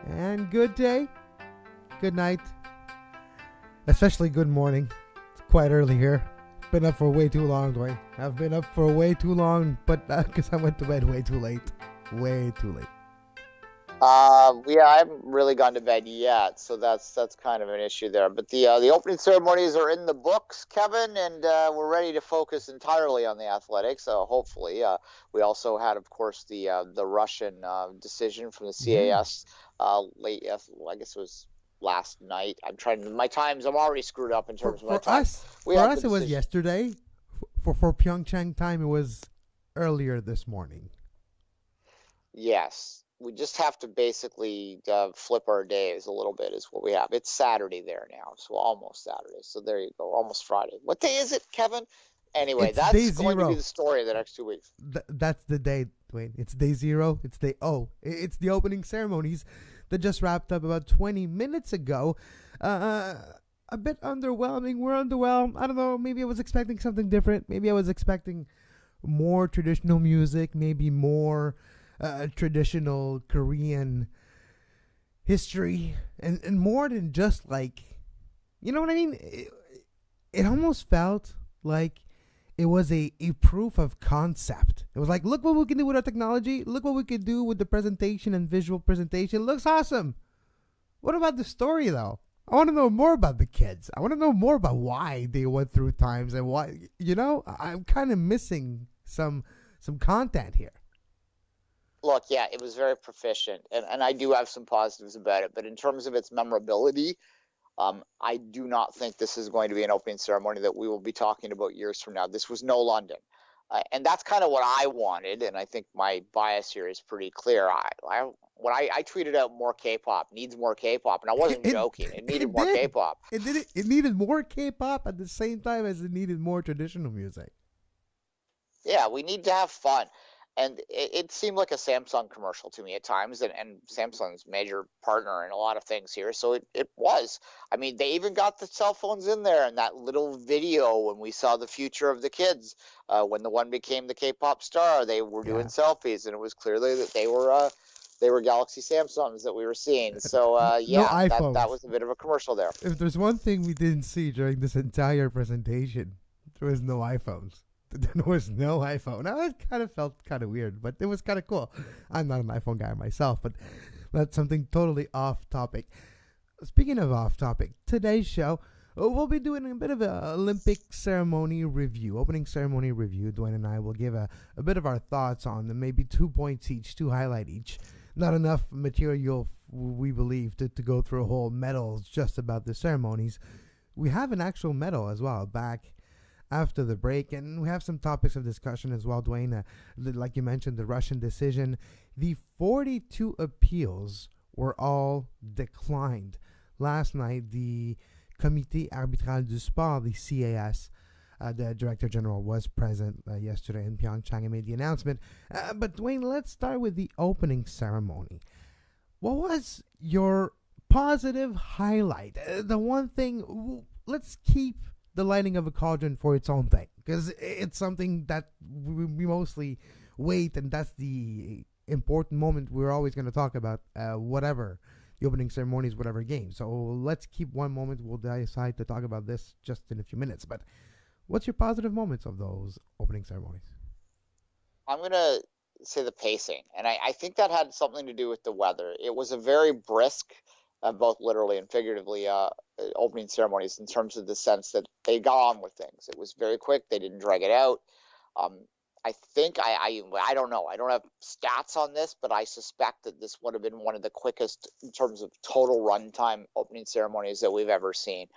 And good day, good night, especially good morning. It's quite early here. Been up for way too long, Duane. I've been up for way too long, but because I went to bed way too late. Way too late. Yeah, I haven't really gone to bed yet, so that's kind of an issue there. But the opening ceremonies are in the books, Kevin, and we're ready to focus entirely on the athletics. Hopefully, we also had, of course, the Russian decision from the CAS late. I guess it was last night. I'm already screwed up in terms of my time. For us, it was yesterday. For PyeongChang time, it was earlier this morning. Yes. We just have to basically flip our days a little bit is what we have. It's Saturday there now, so almost Saturday. So there you go, almost Friday. What day is it, Kevin? Anyway, that's going to be the story of the next 2 weeks. That's the day, Duane. It's day zero. It's it's the opening ceremonies that just wrapped up about 20 minutes ago. A bit underwhelming. We're underwhelmed. I don't know. Maybe I was expecting something different. Maybe I was expecting more traditional music. Maybe more traditional Korean history and more than just like, you know what I mean? It almost felt like it was a proof of concept. It was like, look what we can do with our technology. Look what we can do with the presentation and visual presentation. It looks awesome. What about the story though? I want to know more about the kids. I want to know more about why they went through times and why, I'm kind of missing some content here. Look, yeah, it was very proficient, and I do have some positives about it. But in terms of its memorability, I do not think this is going to be an opening ceremony that we will be talking about years from now. This was no London. And that's kind of what I wanted, and I think my bias here is pretty clear. When I tweeted out more K-pop, needs more K-pop, and I wasn't joking. It needed more K-pop. It needed more K-pop at the same time as it needed more traditional music. Yeah, we need to have fun. And it seemed like a Samsung commercial to me at times, and Samsung's major partner in a lot of things here. So it was. I mean, they even got the cell phones in there in that little video when we saw the future of the kids. When the one became the K-pop star, they were doing selfies, and it was clearly that they were Galaxy Samsungs that we were seeing. So, that was a bit of a commercial there. If there's one thing we didn't see during this entire presentation, there was no iPhones. There was no iPhone. Now, it kind of felt kind of weird, but it was kind of cool. I'm not an iPhone guy myself, but that's something totally off topic. Speaking of off topic, today's show, we'll be doing a bit of an Olympic ceremony review, opening ceremony review. Duane and I will give a bit of our thoughts on them, maybe 2 points each, 2 highlight each. Not enough material, we believe, to go through a whole medals just about the ceremonies. We have an actual medal as well back after the break, and we have some topics of discussion as well, Duane. Like you mentioned, the Russian decision. The 42 appeals were all declined. Last night, the Comité Arbitral du Sport, the CAS, the Director General, was present yesterday in PyeongChang and made the announcement. But Duane, let's start with the opening ceremony. What was your positive highlight? The one thing, let's keep the lighting of a cauldron for its own thing, because it's something that we mostly wait, and that's the important moment we're always going to talk about, whatever the opening ceremonies, whatever game. So let's keep one moment. We'll decide to talk about this just in a few minutes. But what's your positive moments of those opening ceremonies? I'm going to say the pacing, and I think that had something to do with the weather. It was a very brisk, both literally and figuratively, opening ceremonies in terms of the sense that they got on with things. It was very quick. They didn't drag it out. I think I don't know. I don't have stats on this, but I suspect that this would have been one of the quickest in terms of total runtime opening ceremonies that we've ever seen.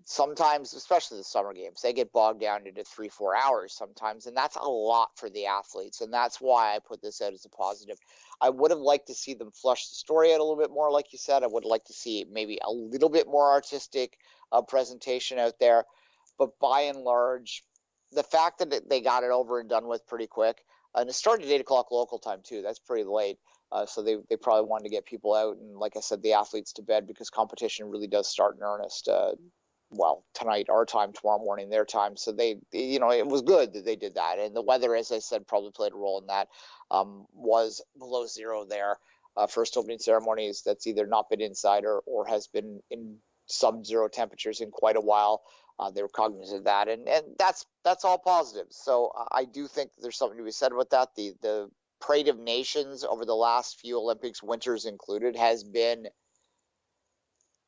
Sometimes, especially the summer games, they get bogged down into 3-4 hours sometimes, and that's a lot for the athletes, and that's why I put this out as a positive. I would have liked to see them flush the story out a little bit more, like you said. I would like to see maybe a little bit more artistic presentation out there, but by and large, the fact that they got it over and done with pretty quick, and it started at 8 o'clock local time too, that's pretty late. So they probably wanted to get people out and, like I said, the athletes to bed, because competition really does start in earnest. Tonight, our time, tomorrow morning, their time. So it was good that they did that. And the weather, as I said, probably played a role in that. Was below zero there. first opening ceremonies that's either not been inside or has been in sub-zero temperatures in quite a while. They were cognizant of that, and that's all positive. So I do think there's something to be said about that. The Parade of Nations over the last few Olympics, winters included, has been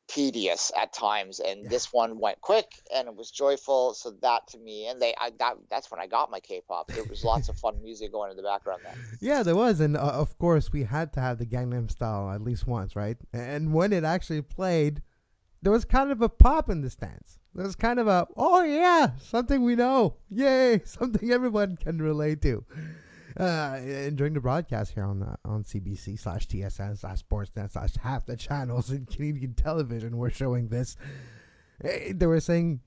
tedious at times, and this one went quick and it was joyful. So that to me, and that's when I got my K-pop. There was lots of fun music going in the background then. Yeah, there was, and of course we had to have the Gangnam Style at least once, right? And when it actually played, there was kind of a pop in the stands. There was kind of a, oh yeah, something we know, yay, something everyone can relate to. And during the broadcast here on CBC/TSN/Sportsnet/ half the channels in Canadian television were showing this. They were saying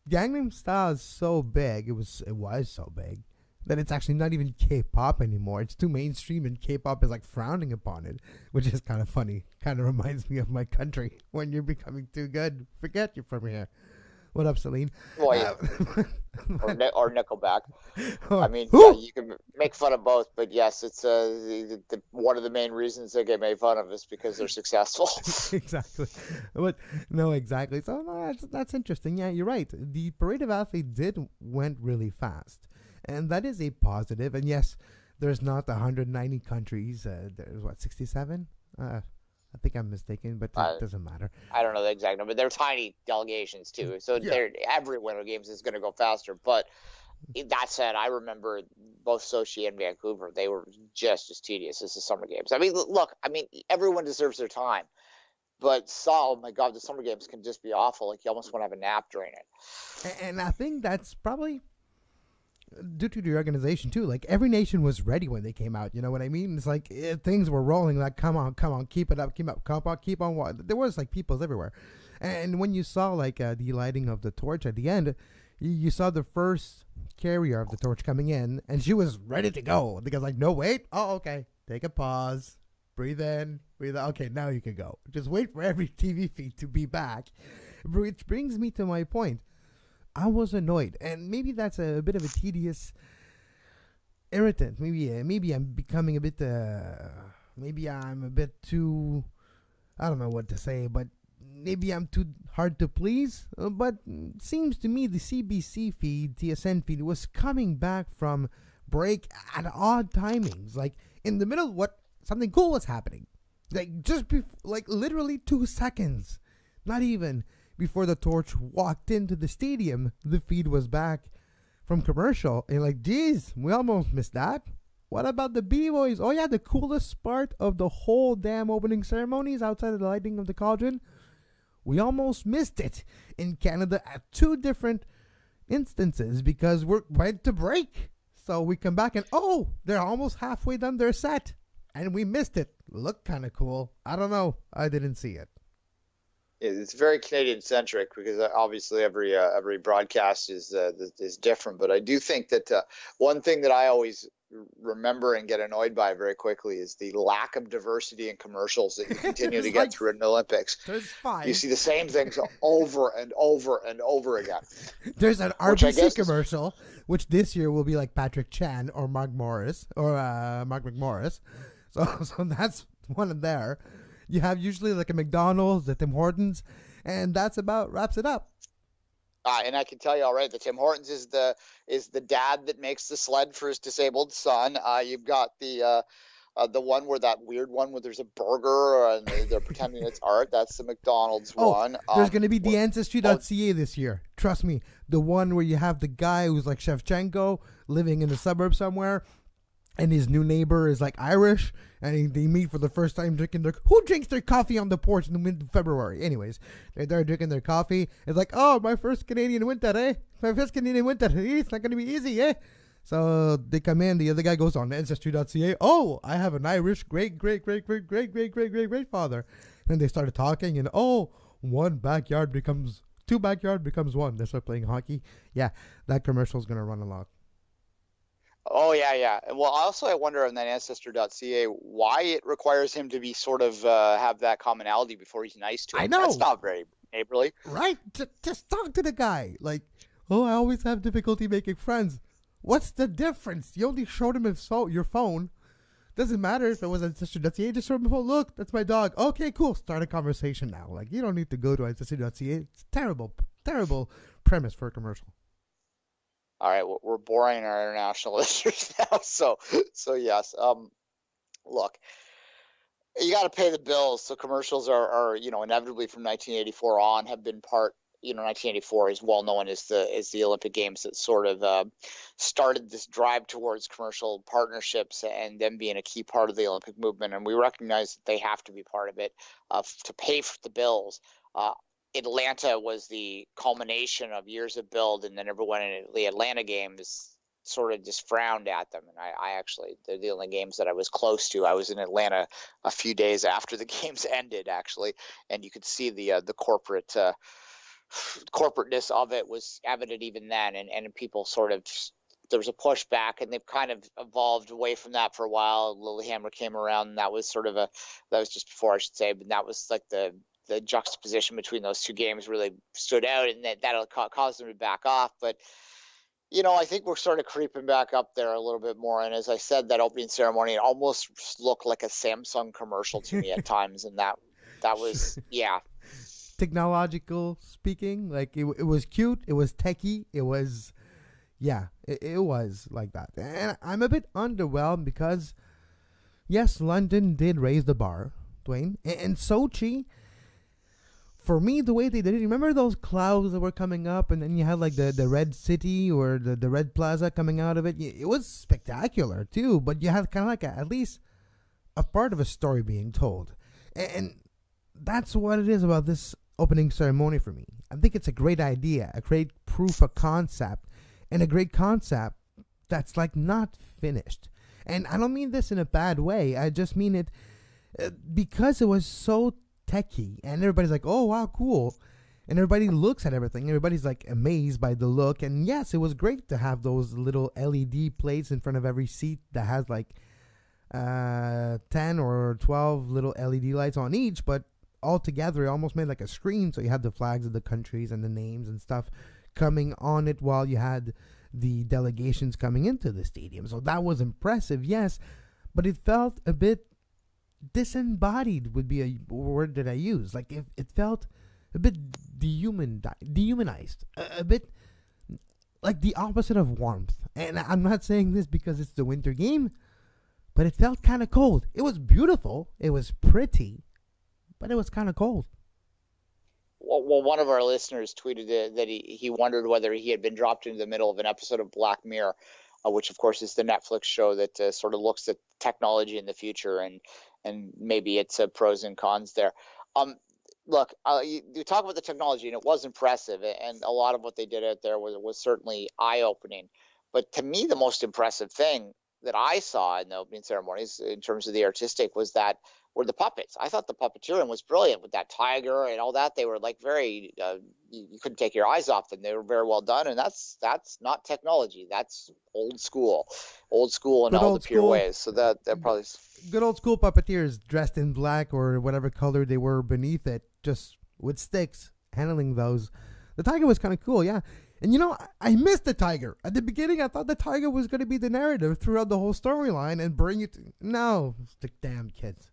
Gangnam Style is so big, it was so big that it's actually not even K-pop anymore. It's too mainstream, and K-pop is like frowning upon it, which is kind of funny. Kind of reminds me of my country. When you're becoming too good, forget you're from here. What up, Celine? Well, yeah. Or Nickelback. I mean, Who? yeah, you can make fun of both, but yes, it's one of the main reasons they get made fun of is because they're successful. Exactly. But no, exactly. So no, that's interesting. Yeah, you're right. The Parade of Athletes went really fast, and that is a positive. And yes, there's not 190 countries. There's what, 67? I think I'm mistaken, but it doesn't matter. I don't know the exact number. They're tiny delegations too, so every Winter Games is going to go faster. But that said, I remember both Sochi and Vancouver. They were just as tedious as the Summer Games. I mean, look, everyone deserves their time, but oh my God, the Summer Games can just be awful. Like, you almost want to have a nap during it. And I think that's probably due to the organization too. Like, every nation was ready when they came out. You know what I mean? It's like things were rolling. Like, come on, keep it up, keep on. There was like peoples everywhere, and when you saw like the lighting of the torch at the end, you saw the first carrier of the torch coming in, and she was ready to go. Because like, no, wait, oh okay, take a pause, breathe in, breathe out. Okay, now you can go. Just wait for every TV feed to be back, which brings me to my point. I was annoyed, and maybe that's a bit of a tedious irritant. Maybe I'm becoming a bit. Maybe I'm a bit too. I don't know what to say, but maybe I'm too hard to please. But it seems to me the CBC feed, TSN feed, was coming back from break at odd timings, like in the middle. Something cool was happening, like just like literally 2 seconds, not even. Before the torch walked into the stadium, the feed was back from commercial. And like, geez, we almost missed that. What about the B-Boys? Oh yeah, the coolest part of the whole damn opening ceremonies outside of the lighting of the cauldron. We almost missed it in Canada at 2 different instances because we went to break. So we come back and, oh, they're almost halfway done their set. And we missed it. Looked kind of cool. I don't know. I didn't see it. It's very Canadian centric because obviously every broadcast is different. But I do think that one thing that I always remember and get annoyed by very quickly is the lack of diversity in commercials that you continue to get through in the Olympics. There's 5. You see the same things over and over and over again. There's an RBC commercial, which this year will be like Patrick Chan or Mark McMorris. So that's one of there. You have usually like a McDonald's, a Tim Hortons, and that's about wraps it up. And I can tell you, all right, the Tim Hortons is the dad that makes the sled for his disabled son. You've got the one where that weird one where there's a burger and they're pretending it's art. That's the McDonald's one. There's going to be the Ancestry.ca this year. Trust me. The one where you have the guy who's like Shevchenko living in the suburb somewhere, and his new neighbor is like Irish, and they meet for the first time who drinks their coffee on the porch in the mid-February? Anyways, they're there drinking their coffee. It's like, oh, my first Canadian winter, eh? My first Canadian winter. It's not going to be easy, eh? So they come in, the other guy goes on Ancestry.ca. Oh, I have an Irish great-great-great-great-great-great-great-great-grandfather. Then they started talking, and two backyard becomes one. They start playing hockey. Yeah, that commercial's going to run a lot. Oh, yeah. Well, also, I wonder on that Ancestor.ca why it requires him to be sort of have that commonality before he's nice to him. I know. That's not very neighborly. Right? Just talk to the guy. Like, oh, I always have difficulty making friends. What's the difference? You only showed him your phone. Doesn't matter if it was Ancestry.ca. Just show them, look, that's my dog. Okay, cool. Start a conversation now. Like, you don't need to go to Ancestry.ca. It's terrible premise for a commercial. All right, we're boring our international listeners now. So yes. Look, you got to pay the bills. So commercials are inevitably from 1984 on have been part. 1984 is well known as the Olympic Games that sort of started this drive towards commercial partnerships and them being a key part of the Olympic movement. And we recognize that they have to be part of it to pay for the bills. Atlanta was the culmination of years of build, and then everyone in the Atlanta Games sort of just frowned at them. And I actually, they're the only games that I was close to. I was in Atlanta a few days after the games ended, actually, and you could see the corporateness of it was evident even then, and people sort of, there was a pushback, and they've kind of evolved away from that for a while. Lillehammer came around, and that was just before, I should say, but that was like the juxtaposition between those two games really stood out, and that'll cause them to back off. But I think we're sort of creeping back up there a little bit more. And as I said, that opening ceremony, it almost looked like a Samsung commercial to me at times, and that was technological speaking, like it was cute, it was techie, it was it was like that. And I'm a bit underwhelmed because yes, London did raise the bar, Duane, and Sochi, for me, the way they did it, remember those clouds that were coming up, and then you had like the red city or the red plaza coming out of it? It was spectacular too, but you had kind of like at least a part of a story being told, and that's what it is about this opening ceremony for me. I think it's a great idea, a great proof of concept, and a great concept that's like not finished. And I don't mean this in a bad way. I just mean it because it was so techie, and everybody's like, oh wow, cool, and everybody looks at everything, everybody's like amazed by the look. And yes, it was great to have those little LED plates in front of every seat that has like 10 or 12 little LED lights on each, but all together it almost made like a screen. So you had the flags of the countries and the names and stuff coming on it while you had the delegations coming into the stadium. So that was impressive, yes, but it felt a bit disembodied, would be a word that I use. Like it felt a bit dehumanized, a bit like the opposite of warmth. And I'm not saying this because it's the winter game, but it felt kind of cold. It was beautiful, it was pretty, but it was kind of cold. Well, one of our listeners tweeted that he wondered whether he had been dropped into the middle of an episode of Black Mirror, which of course is the Netflix show that sort of looks at technology in the future and maybe its pros and cons there. Look, you talk about the technology, and it was impressive, and a lot of what they did out there was certainly eye-opening. But to me, the most impressive thing that I saw in the opening ceremonies in terms of the artistic were the puppets. I thought the puppeteering was brilliant with that tiger and all that. They were like very, you couldn't take your eyes off them. They were very well done, and that's not technology. That's old school in all the pure ways. So that probably good old school puppeteers dressed in black or whatever color they were beneath it, just with sticks, handling those. The tiger was kind of cool, yeah. And I missed the tiger. At the beginning, I thought the tiger was going to be the narrative throughout the whole storyline and bring it. No, the damn kids.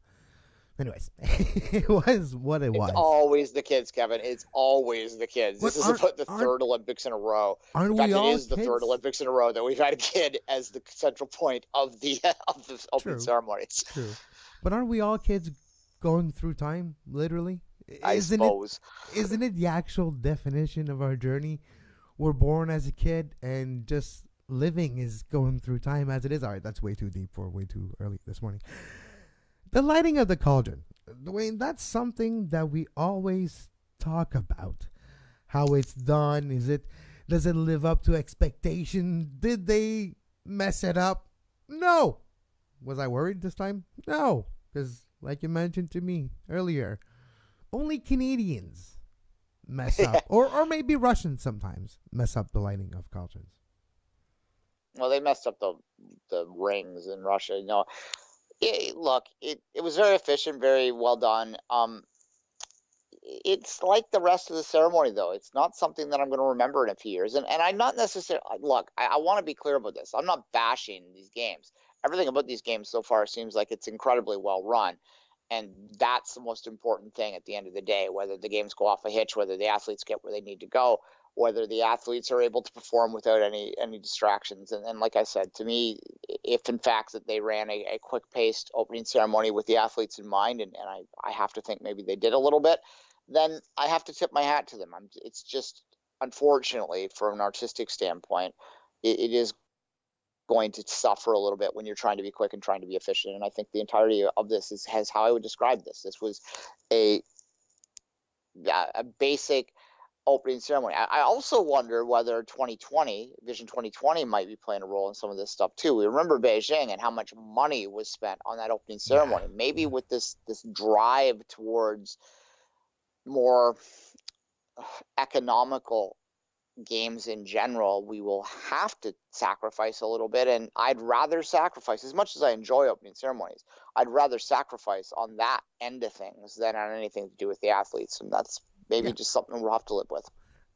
Anyways, it was what it was. It's always the kids, Kevin. It's always the kids. This is about the third Olympics in a row. In fact, it is the third Olympics in a row that we've had a kid as the central point of the opening ceremonies. True, but aren't we all kids going through time, literally? I suppose. Isn't it the actual definition of our journey? We're born as a kid, and just living is going through time as it is. All right, that's way too deep for way too early this morning. The lighting of the cauldron, Duane, that's something that we always talk about. How it's done. Does it live up to expectation? Did they mess it up? No. Was I worried this time? No. Because like you mentioned to me earlier, only Canadians mess up. or maybe Russians sometimes mess up the lighting of cauldrons. Well, they messed up the rings in Russia. Look, it was very efficient, very well done. It's like the rest of the ceremony, though. It's not something that I'm going to remember in a few years. And I'm not necessarily, look, I want to be clear about this. I'm not bashing these games. everything about these games so far seems like it's incredibly well run. And that's the most important thing at the end of the day, whether the games go off a hitch, whether the athletes get where they need to go, whether the athletes are able to perform without any distractions. And like I said, to me, if in fact that they ran a quick-paced opening ceremony with the athletes in mind, and I have to think maybe they did a little bit, then I have to tip my hat to them. It's just, unfortunately, from an artistic standpoint, it is going to suffer a little bit when you're trying to be quick and trying to be efficient. And I think the entirety of this has how I would describe this. This was a basic opening ceremony. I also wonder whether Vision 2020 might be playing a role in some of this stuff too. We remember Beijing and how much money was spent on that opening ceremony. Maybe with this drive towards more economical games in general, we will have to sacrifice a little bit, and I'd rather sacrifice, as much as I enjoy opening ceremonies, I'd rather sacrifice on that end of things than on anything to do with the athletes, and that's maybe just something we'll have to live with.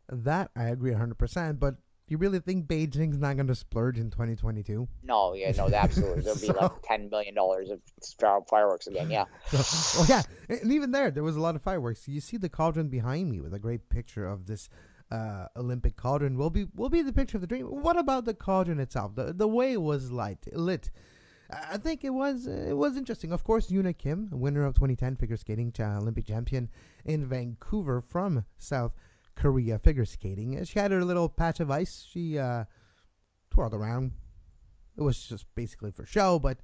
That I agree 100%, but you really think Beijing's not going to splurge in 2022? No, absolutely. There'll be like $10 billion of fireworks again, yeah. And even there was a lot of fireworks. You see the cauldron behind me with a great picture of this Olympic cauldron will be the picture of the dream. What about the cauldron itself? The way it was lit. I think it was interesting. Of course, Yuna Kim, winner of 2010 figure skating Olympic champion in Vancouver from South Korea figure skating. She had her little patch of ice. She twirled around. It was just basically for show, but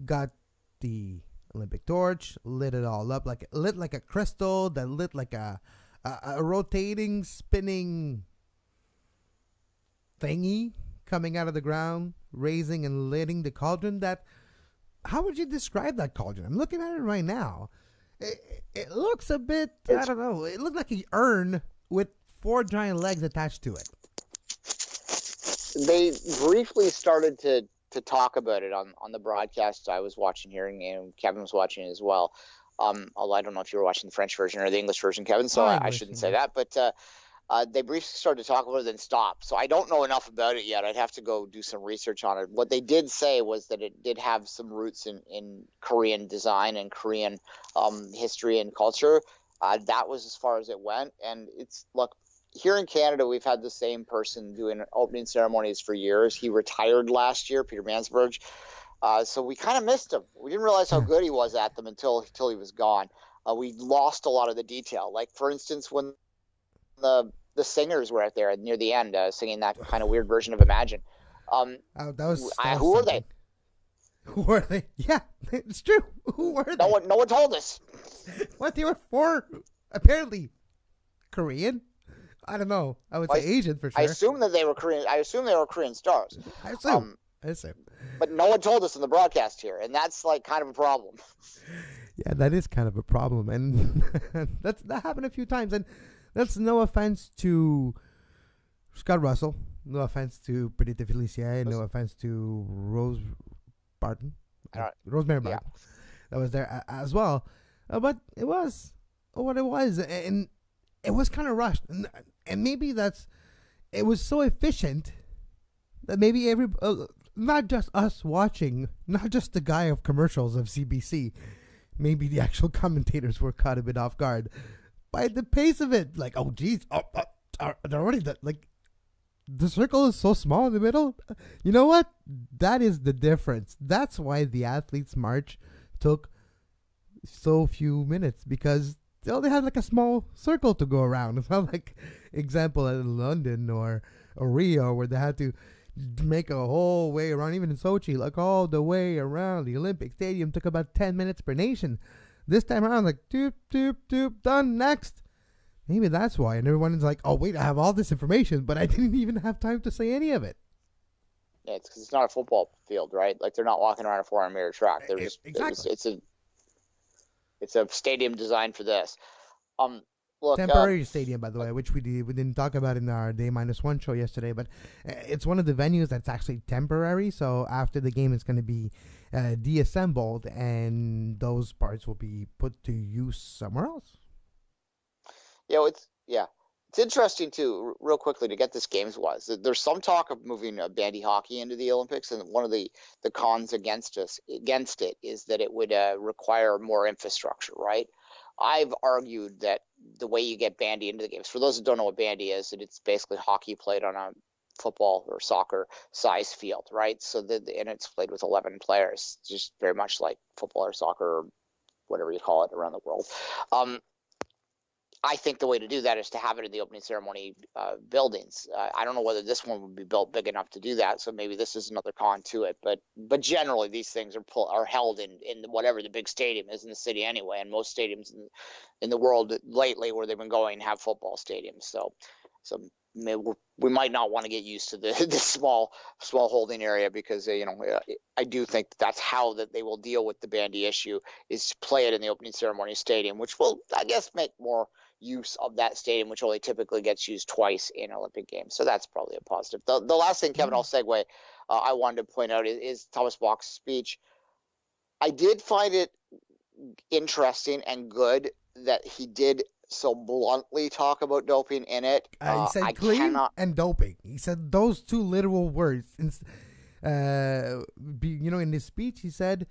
got the Olympic torch, lit it all up lit like a crystal, that lit like a rotating, spinning thingy coming out of the ground, raising and lighting the cauldron. How would you describe that cauldron? I'm looking at it right now. It looks a bit, I don't know, it looked like an urn with 4 giant legs attached to it. They briefly started to talk about it on the broadcast I was watching here, and Kevin was watching it as well. Although I don't know if you were watching the French version or the English version, Kevin, so I shouldn't say that. But they briefly started to talk about it, then stopped. So I don't know enough about it yet. I'd have to go do some research on it. What they did say was that it did have some roots in Korean design and Korean history and culture. That was as far as it went. And look, here in Canada, we've had the same person doing opening ceremonies for years. He retired last year, Peter Mansberg. So we kind of missed him. We didn't realize how good he was at them until he was gone. We lost a lot of the detail. Like, for instance, when the singers were out there near the end singing that kind of weird version of Imagine. That was who were they? Who were they? Yeah, it's true. Who were they? No one told us. What they were for? Apparently Korean. I don't know. I would say Asian for sure. I assume that they were Korean. I assume they were Korean stars. I assume. But no one told us in the broadcast here, and that's like kind of a problem. Yeah, that is kind of a problem, and that happened a few times. And that's no offense to Scott Russell, no offense to Perdita Felicia, no offense to Rosemary Barton. That was there as well. But it was what it was, and it was kind of rushed, and maybe it was so efficient that maybe not just us watching, not just the guy of commercials of CBC, maybe the actual commentators were caught a bit off guard by the pace of it. Like, oh geez, they're already like the circle is so small in the middle. You know what? That is the difference. That's why the athletes' march took so few minutes, because they only had like a small circle to go around. It's not like example in London or Rio where they had to make a whole way around. Even in Sochi, like all the way around the Olympic Stadium took about 10 minutes per nation. This time around, like doop doop doop, done, next. Maybe that's why. And everyone's like, oh wait, I have all this information, but I didn't even have time to say any of it. Yeah, it's because it's not a football field, right? Like, they're not walking around a 400-meter track. They're just exactly. It's a stadium designed for this. Look, temporary stadium, by the way, which we didn't talk about in our Day-1 show yesterday, but it's one of the venues that's actually temporary. So after the game, it's going to be deassembled, and those parts will be put to use somewhere else. It's interesting too, real quickly, to get this games was there's some talk of moving bandy hockey into the Olympics, and one of the cons against it is that it would require more infrastructure, right? I've argued that the way you get bandy into the games, for those who don't know what bandy is, it's basically hockey played on a football or soccer size field, right? So and it's played with 11 players, just very much like football or soccer or whatever you call it around the world. I think the way to do that is to have it in the opening ceremony buildings. I don't know whether this one would be built big enough to do that, so maybe this is another con to it. But generally, these things are held in whatever the big stadium is in the city anyway, and most stadiums in the world lately where they've been going have football stadiums. So maybe we might not want to get used to the small holding area, because I do think that's how that they will deal with the bandy issue, is to play it in the opening ceremony stadium, which will, I guess, make more use of that stadium, which only typically gets used twice in Olympic Games. So that's probably a positive. The last thing, Kevin, I'll segue, I wanted to point out is Thomas Bach's speech. I did find it interesting and good that he did so bluntly talk about doping in it. He said clean and doping. He said those two literal words. In his speech, he said,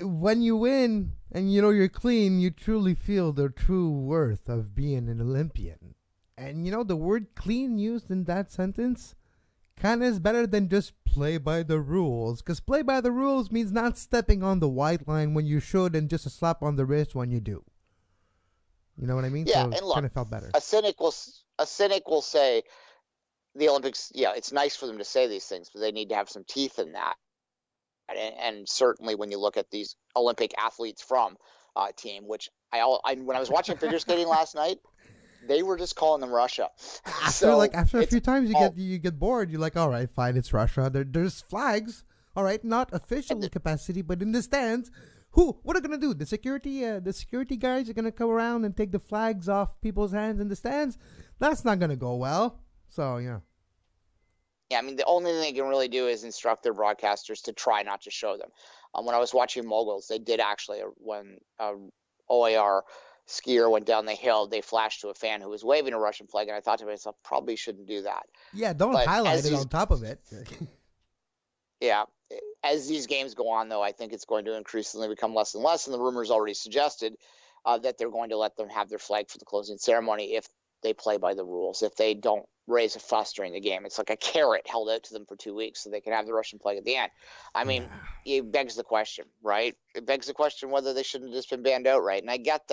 when you win and you're clean, you truly feel the true worth of being an Olympian. And the word clean used in that sentence kind of is better than just play by the rules, because play by the rules means not stepping on the white line when you should, and just a slap on the wrist when you do. You know what I mean? Yeah, so and look, kind of felt better. A cynic will say the Olympics, it's nice for them to say these things, but they need to have some teeth in that. And certainly when you look at these Olympic athletes from team, which when I was watching figure skating last night, they were just calling them Russia. After a few times you get bored. You're like, all right, fine, it's Russia. There's flags, all right, not official capacity, but in the stands. What are they gonna do? The security guards are gonna come around and take the flags off people's hands in the stands. That's not gonna go well. So yeah. Yeah, I mean, the only thing they can really do is instruct their broadcasters to try not to show them. When I was watching moguls, they did actually, when OAR skier went down the hill, they flashed to a fan who was waving a Russian flag, and I thought to myself, probably shouldn't do that. Yeah, don't highlight it on top of it. Yeah. As these games go on, though, I think it's going to increasingly become less and less, and the rumors already suggested that they're going to let them have their flag for the closing ceremony if they play by the rules, if they don't raise a fuss during the game. It's like a carrot held out to them for 2 weeks so they can have the Russian flag at the end. I mean, it begs the question, right? It begs the question whether they shouldn't have just been banned outright. And I get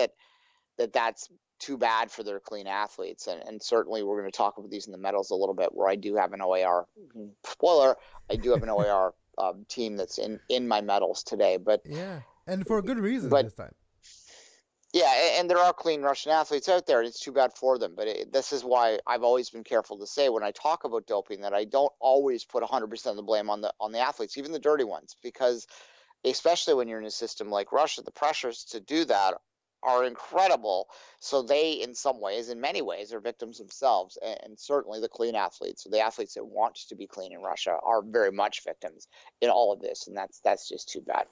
that's too bad for their clean athletes. And certainly we're going to talk about these in the medals a little bit, where I do have an OAR. Spoiler, I do have an OAR team that's in my medals today. But yeah, and for a good reason this time. Yeah, and there are clean Russian athletes out there, and it's too bad for them. But this is why I've always been careful to say when I talk about doping that I don't always put 100% of the blame on the athletes, even the dirty ones, because especially when you're in a system like Russia, the pressures to do that are incredible. So they, in many ways, are victims themselves. And certainly the clean athletes, the athletes that want to be clean in Russia, are very much victims in all of this, and that's just too bad.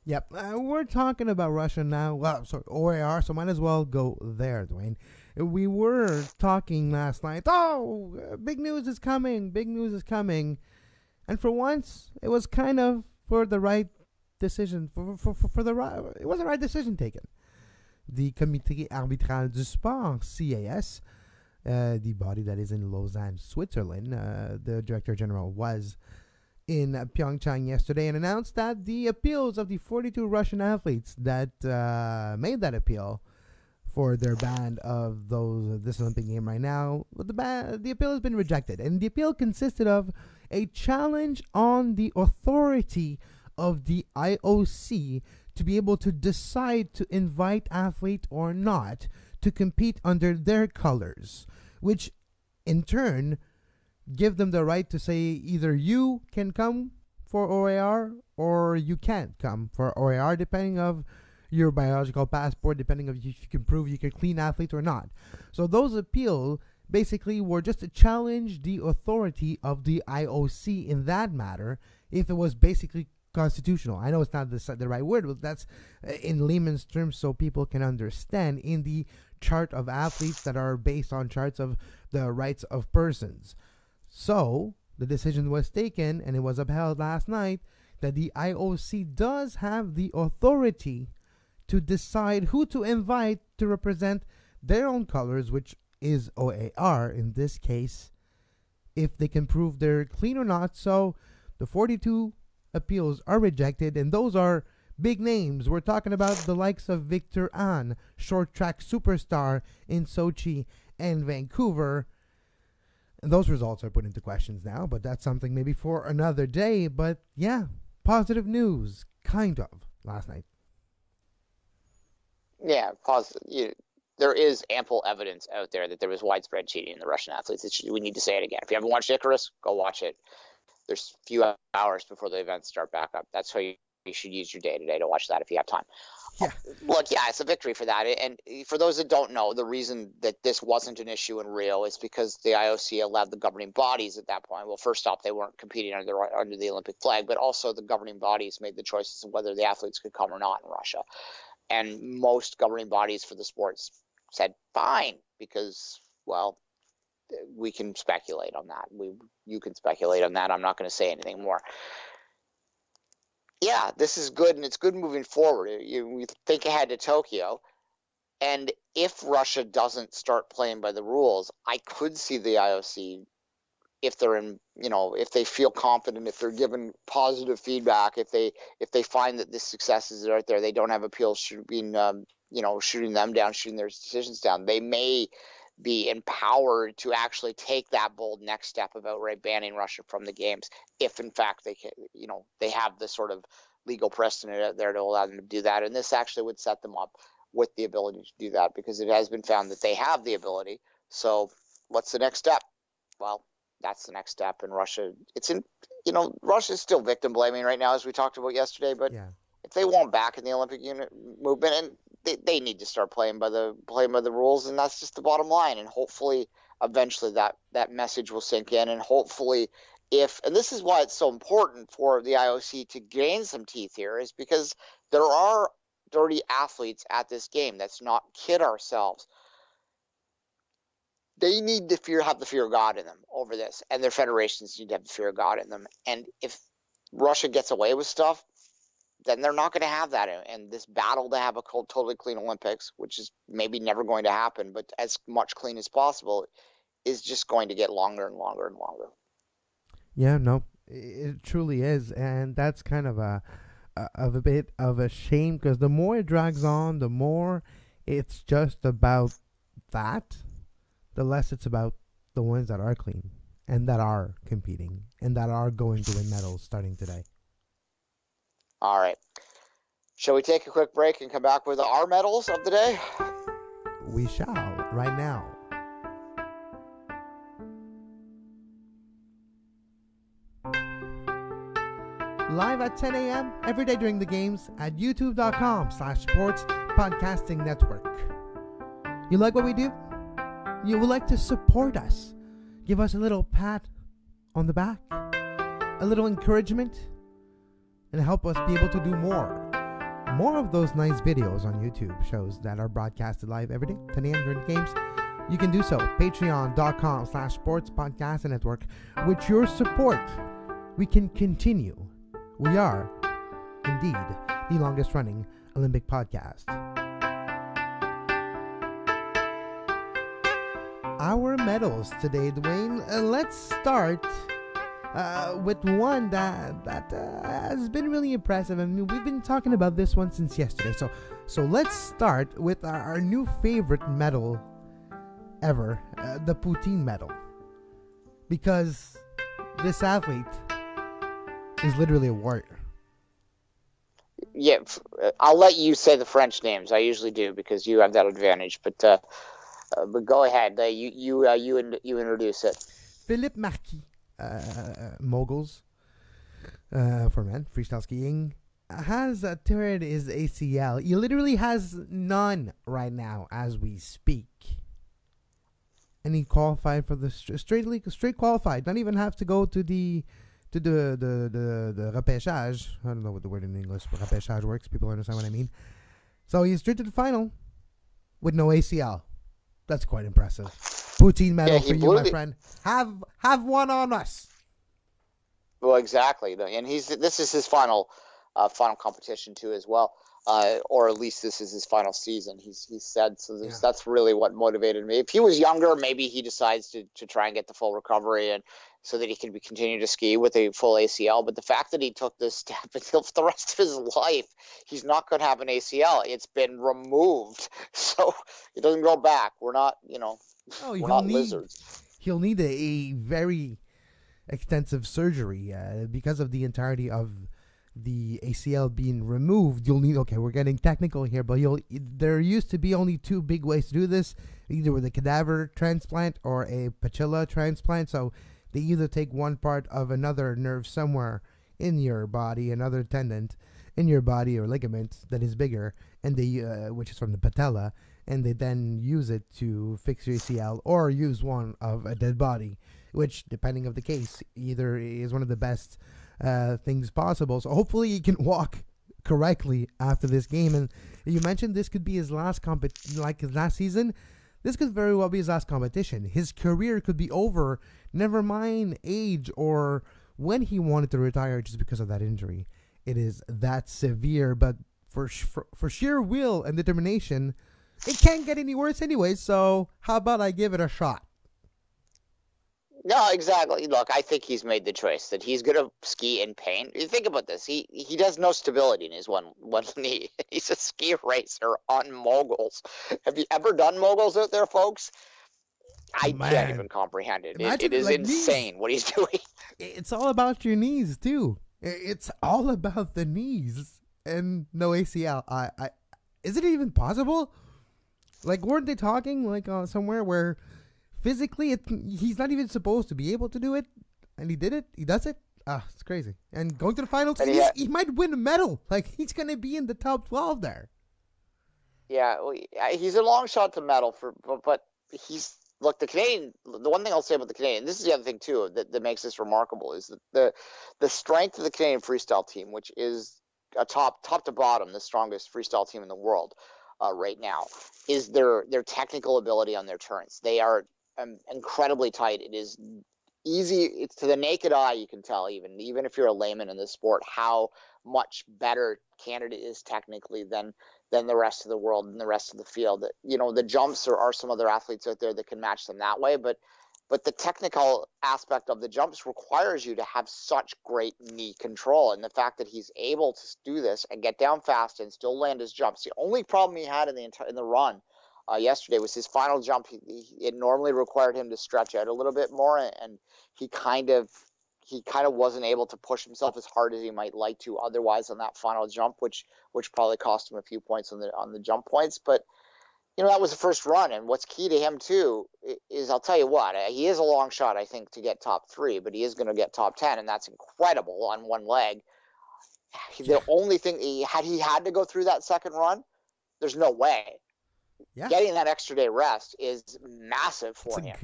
Yep, we're talking about Russia now. Well, sorry, OAR, so might as well go there, Duane. We were talking last night. Oh, big news is coming. Big news is coming. And for once, it was kind of for the right decision. It was the right decision taken. The Comité Arbitral du Sport, CAS, the body that is in Lausanne, Switzerland, the Director General was in PyeongChang yesterday and announced that the appeals of the 42 Russian athletes that made that appeal for their ban of this Olympic game right now, the appeal has been rejected. And the appeal consisted of a challenge on the authority of the IOC to be able to decide to invite athletes or not to compete under their colors, which in turn give them the right to say either you can come for OAR or you can't come for OAR, depending of your biological passport, depending of if you can prove you can clean athlete or not. So those appeals basically were just to challenge the authority of the IOC in that matter, if it was basically constitutional. I know it's not the right word, but that's in layman's terms so people can understand. In the chart of athletes that are based on charts of the rights of persons. So the decision was taken, and it was upheld last night, that the IOC does have the authority to decide who to invite to represent their own colors, which is OAR in this case, if they can prove they're clean or not. So the 42 appeals are rejected, and those are big names. We're talking about the likes of Victor An, short track superstar in Sochi and Vancouver. And those results are put into questions now, but that's something maybe for another day. But yeah, positive news, kind of, last night. Yeah, positive. There is ample evidence out there that there was widespread cheating in the Russian athletes. We need to say it again. If you haven't watched Icarus, go watch it. There's a few hours before the events start back up. That's how you should use your day today to watch that if you have time. Yeah. Look, yeah, it's a victory for that. And for those that don't know, the reason that this wasn't an issue in Rio is because the IOC allowed the governing bodies at that point. Well, first off, they weren't competing under the Olympic flag, but also the governing bodies made the choices of whether the athletes could come or not in Russia. And most governing bodies for the sports said fine, because, well, we can speculate on that. You can speculate on that. I'm not going to say anything more. Yeah, this is good, and it's good moving forward. We think ahead to Tokyo, and if Russia doesn't start playing by the rules, I could see the IOC, if they're in, if they feel confident, if they're given positive feedback, if they find that the successes are out there, they don't have appeals shooting them down, shooting their decisions down, they may be empowered to actually take that bold next step about banning Russia from the games, if in fact they can, they have the sort of legal precedent out there to allow them to do that. And this actually would set them up with the ability to do that, because it has been found that they have the ability. So what's the next step? Well, that's the next step. And Russia, Russia's still victim blaming right now, as we talked about yesterday, but yeah, if they want back in the Olympic movement, and they need to start playing by the rules, and that's just the bottom line. And hopefully, eventually, that message will sink in, and hopefully, and this is why it's so important for the IOC to gain some teeth here, is because there are dirty athletes at this game. Let's not kid ourselves. They need to have the fear of God in them over this, and their federations need to have the fear of God in them. And if Russia gets away with stuff, then they're not going to have that. And this battle to have a totally clean Olympics, which is maybe never going to happen, but as much clean as possible, is just going to get longer and longer and longer. Yeah, no, it truly is. And that's kind of a bit of a shame, because the more it drags on, the more it's just about that, the less it's about the ones that are clean and that are competing and that are going to win medals starting today. All right. Shall we take a quick break and come back with our medals of the day? We shall, right now. Live at 10 a.m. every day during the games at youtube.com/sports podcasting network. You like what we do? You would like to support us? Give us a little pat on the back, a little encouragement, and help us be able to do more of those nice videos on YouTube shows that are broadcasted live every day, 10 a.m. during the games. You can do so, patreon.com/sports podcast network. With your support, we can continue. We are, indeed, the longest running Olympic podcast. Our medals today, Duane. Let's start with one that has been really impressive. I mean, we've been talking about this one since yesterday. So let's start with our new favorite medal ever, the Putin medal, because this athlete is literally a warrior. Yeah, I'll let you say the French names. I usually do because you have that advantage. But go ahead. You introduce it. Philippe Marquis. Moguls for men, freestyle skiing, has teared his ACL. He literally has none right now as we speak, and he qualified for the straight qualified. Don't even have to go to the repêchage. I don't know what the word in English repêchage works. People understand what I mean. So he's straight to the final with no ACL. That's quite impressive. Poutine medal Yeah, for you, my friend. Have one on us. Well, exactly, and this is his final competition too, as well, or at least this is his final season. He's said so. That's really what motivated me. If he was younger, maybe he decides to try and get the full recovery and so that he can continue to ski with a full ACL. But the fact that he took this step until for the rest of his life, he's not going to have an ACL. It's been removed, so it doesn't go back. We're not, we're not lizards. He'll need a very extensive surgery because of the entirety of the ACL being removed. You'll need, okay, we're getting technical here, but there used to be only two big ways to do this, either with a cadaver transplant or a patella transplant. So they either take one part of another nerve somewhere in your body, another tendon in your body or ligament that is bigger, and they which is from the patella, and they then use it to fix your ACL, or use one of a dead body, which, depending of the case, either is one of the best things possible. So hopefully he can walk correctly after this game. And you mentioned this could be his last like his last season. This could very well be his last competition. His career could be over, never mind age or when he wanted to retire, just because of that injury. It is that severe, but for sheer will and determination, it can't get any worse anyway. So how about I give it a shot? No, exactly. Look, I think he's made the choice that he's going to ski in pain. You think about this. He does no stability in his one knee. He's a ski racer on moguls. Have you ever done moguls out there, folks? I can't even comprehend it. It is like insane what he's doing. It's all about your knees, too. It's all about the knees. And no ACL. Is it even possible? Like, weren't they talking like somewhere where physically he's not even supposed to be able to do it, and he did it? He does it? It's crazy. And going to the finals, he might win a medal. Like, he's going to be in the top 12 there. Yeah, he's a long shot to medal, but he's... Look, the Canadian, the one thing I'll say about the Canadian, this is the other thing, too, that makes this remarkable, is that the strength of the Canadian freestyle team, which is a top to bottom, the strongest freestyle team in the world right now, is their technical ability on their turns. They are incredibly tight. It is easy. It's to the naked eye, you can tell, even if you're a layman in this sport, how much better Canada is technically than the rest of the world and the rest of the field. The jumps are some other athletes out there that can match them that way, but the technical aspect of the jumps requires you to have such great knee control. And the fact that he's able to do this and get down fast and still land his jumps. The only problem he had in the run yesterday was his final jump. It normally required him to stretch out a little bit more, and he kind of wasn't able to push himself as hard as he might like to otherwise on that final jump, which probably cost him a few points on the jump points. But that was the first run, and what's key to him too is, I'll tell you what, he is a long shot, I think, to get top 3, but he is going to get top 10, and that's incredible on one leg. The only thing, had he had to go through that second run, there's no way. Yeah. Getting that extra day rest is massive for him.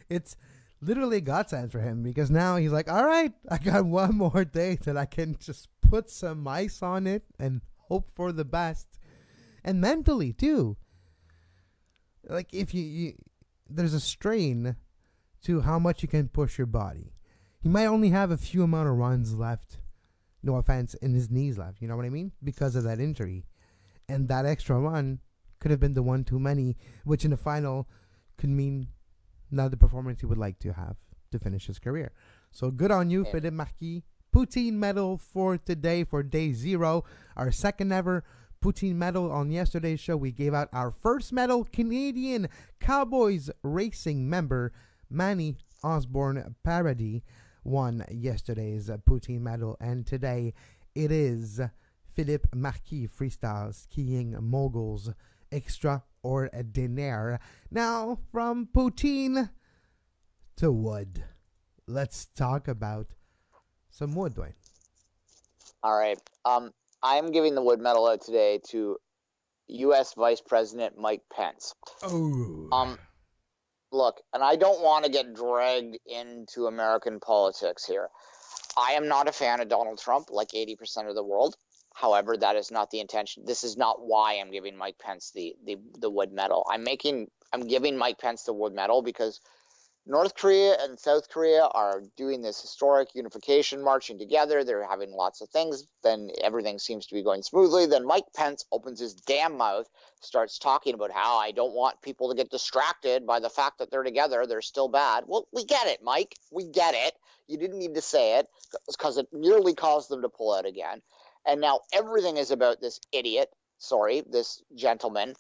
It's literally a godsend for him, because now he's like, all right, I got one more day that I can just put some ice on it and hope for the best. And mentally too, like, if you there's a strain to how much you can push your body. He might only have a few amount of runs left, no offense, in his knees left, you know what I mean, because of that injury. And that extra run could have been the one too many, which in the final could mean not the performance he would like to have to finish his career. So good on you, Philippe Marquis. Poutine medal for today, for day 0, our second ever Poutine medal. On yesterday's show, we gave out our first medal. Canadian Cowboys Racing member Manny Osborne Paradis won yesterday's Poutine medal, and today it is Philippe Marquis Freestyle Skiing Moguls Extraordinaire. Now, from poutine to wood, let's talk about some wood, Duane. All right. I'm giving the wood medal out today to U.S. Vice President Mike Pence. Oh. Look, and I don't want to get dragged into American politics here. I am not a fan of Donald Trump, like 80% of the world. However, that is not the intention. This is not why I'm giving Mike Pence the wood medal. I'm making I'm giving Mike Pence the wood medal because North Korea and South Korea are doing this historic unification, marching together. They're having lots of things. Then everything seems to be going smoothly. Then Mike Pence opens his damn mouth, starts talking about how I don't want people to get distracted by the fact that they're together. They're still bad. Well, we get it, Mike. We get it. You didn't need to say it because it nearly caused them to pull out again. And now everything is about this idiot, this gentleman.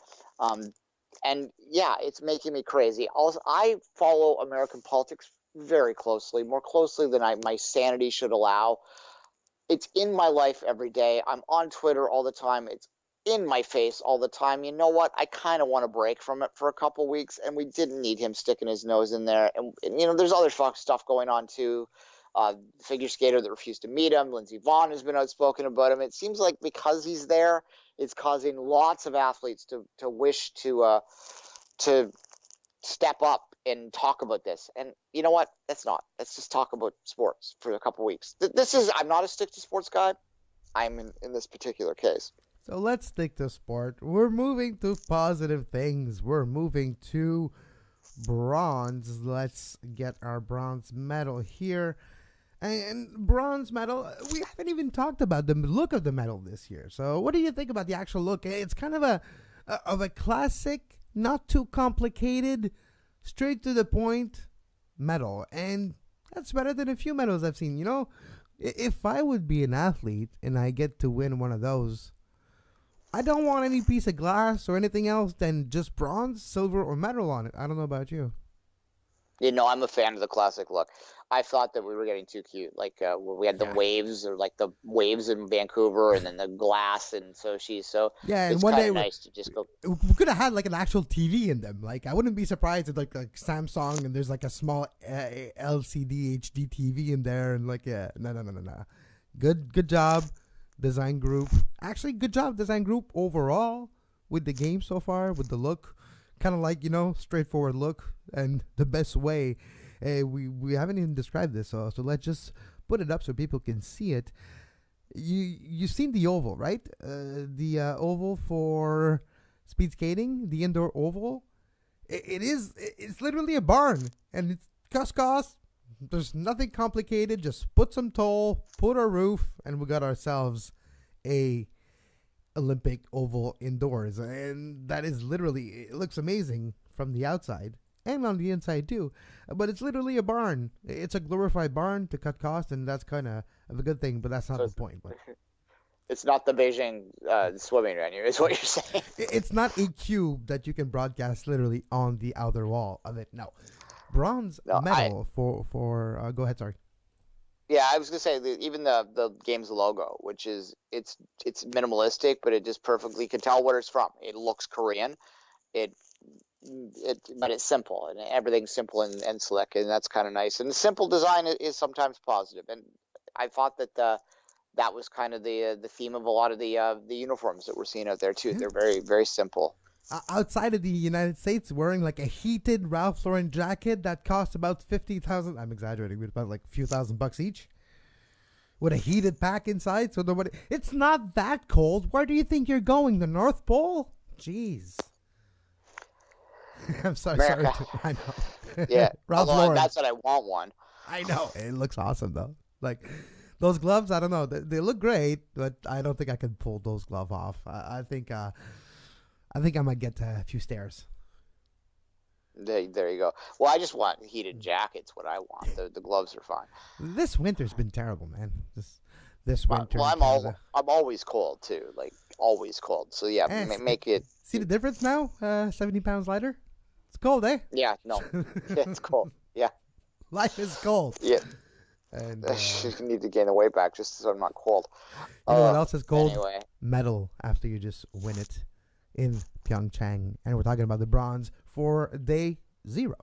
And yeah, it's making me crazy. Also, I follow American politics very closely, more closely than my sanity should allow. It's in my life every day. I'm on Twitter all the time. It's in my face all the time. You know what? I kind of want to break from it for a couple weeks, and we didn't need him sticking his nose in there. And there's other stuff going on too. Figure skater that refused to meet him. Lindsey Vonn has been outspoken about him. It seems like because he's there, it's causing lots of athletes to wish to step up and talk about this. And you know what? Let's just talk about sports for a couple weeks. I'm not a stick to sports guy. I'm in this particular case. So let's stick to sport. We're moving to positive things. We're moving to bronze. Let's get our bronze medal here. And bronze medal, we haven't even talked about the look of the medal this year. So what do you think about the actual look? It's kind of a classic, not too complicated, straight to the point medal. And that's better than a few medals I've seen. If I would be an athlete and I get to win one of those, I don't want any piece of glass or anything else than just bronze, silver, or metal on it. I don't know about you. I'm a fan of the classic look. I thought that we were getting too cute. Like we had the waves, or like the waves in Vancouver, and then the glass in Sochi. So yeah, it's one day nice to just go. We could have had like an actual TV in them. Like I wouldn't be surprised if like Samsung and there's like a small LCD HD TV in there, and like no. Good job, design group. Actually, good job, design group overall with the game so far, with the look. Kind of like, straightforward look and the best way. We haven't even described this, so let's just put it up so people can see it. You've seen the oval, right? The oval for speed skating, the indoor oval. It's literally a barn, and it's cost. There's nothing complicated. Just put some toll, put a roof, and we got ourselves a Olympic oval indoors. And that is literally, it looks amazing from the outside and on the inside too, but it's literally a barn. It's a glorified barn to cut costs, and that's kind of a good thing, but that's not the point. But it's not the Beijing swimming venue, is what you're saying. It's not a cube that you can broadcast literally on the outer wall of it. No. Bronze medal for go ahead, sorry. Yeah, I was gonna say even the game's logo, which is it's minimalistic, but it just perfectly can tell where it's from. It looks Korean, but it's simple, and everything's simple and slick, and that's kind of nice. And the simple design is sometimes positive. And I thought that that was kind of the theme of a lot of the uniforms that we're seeing out there too. They're very, very simple. Outside of the United States, wearing like a heated Ralph Lauren jacket that costs about 50,000. I'm exaggerating, but about like a few $1,000 each, with a heated pack inside. So nobody. It's not that cold. Where do you think you're going? The North Pole? Jeez. I'm sorry. I know. Yeah, Ralph Lauren. That's what I want one. I know. It looks awesome though. Like those gloves. I don't know. They look great, but I don't think I can pull those gloves off. I think I might get a few stairs. There you go. Well, I just want heated jackets. What I want. The gloves are fine. This winter's been terrible, man. This winter. Well, I'm always cold too. Like always cold. So yeah, make it. See the difference now? 70 pounds lighter. It's cold, eh? Yeah. No. It's cold. Yeah. Life is cold. Yeah. And you need to gain the weight back just so I'm not cold. You know what else is cold? Anyway. Medal after you just win it in PyeongChang, and we're talking about the bronze for day 0.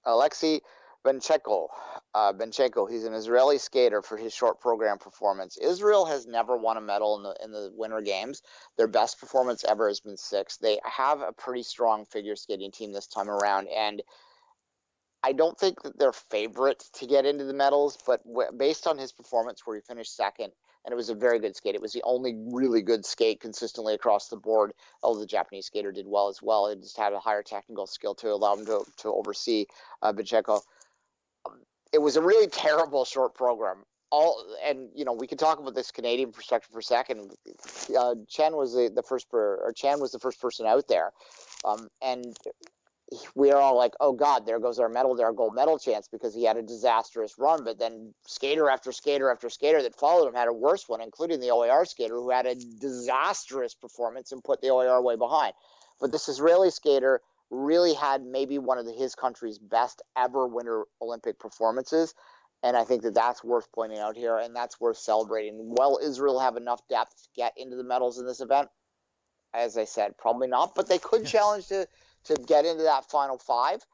Alexei Benchenko, he's an Israeli skater for his short program performance. Israel has never won a medal in the Winter Games. Their best performance ever has been 6th. They have a pretty strong figure skating team this time around, and I don't think that they're favorite to get into the medals, but based on his performance where he finished 2nd, and it was a very good skate. It was the only really good skate consistently across the board. Although the Japanese skater did well as well. It just had a higher technical skill to allow him to oversee Pacheco. It was a really terrible short program. And we can talk about this Canadian perspective for a second. Chen was the first person out there, and we are all like, oh God, there goes our gold medal chance, because he had a disastrous run. But then skater after skater after skater that followed him had a worse one, including the OAR skater, who had a disastrous performance and put the OAR way behind. But this Israeli skater really had maybe one of his country's best ever Winter Olympic performances. And I think that's worth pointing out here, and that's worth celebrating. Will Israel have enough depth to get into the medals in this event? As I said, probably not, but they could challenge to get into that final five,